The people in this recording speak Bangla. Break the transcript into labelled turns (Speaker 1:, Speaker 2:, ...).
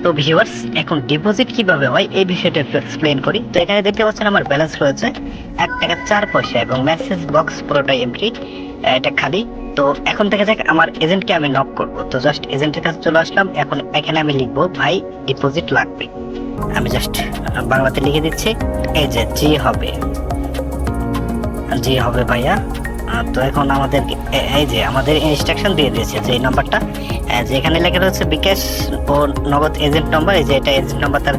Speaker 1: তো ভিউয়ার্স, এখন ডিপোজিট কিভাবে হয় এই বিষয়টা একটু এক্সপ্লেন করি। তো এখানে দেখতে পাচ্ছেন আমার ব্যালেন্স রয়েছে 1 টাকা 4 পয়সা এবং মেসেজ বক্স পুরোটাই এমটি, এটা খালি। তো এখন থেকে যাক আমার এজেন্টকে আমি নক করব। তো জাস্ট এজেন্টের কাছে চলে আসলাম। এখন এখানে আমি লিখবো ভাই ডিপোজিট লাগবে। আমি জাস্ট বাংলাতে লিখে দিচ্ছি, এই যে জি হবে, জি হবে ভাইয়া। তো এখন আমাদের এই যে আমাদের ইনস্ট্রাকশন দিয়ে দিয়েছে যে এই নাম্বারটা, যেখানে লেখা রয়েছে বিকাশ ও নগদ এজেন্ট নাম্বার, এই যে এটা এজেন্ট নাম্বার তার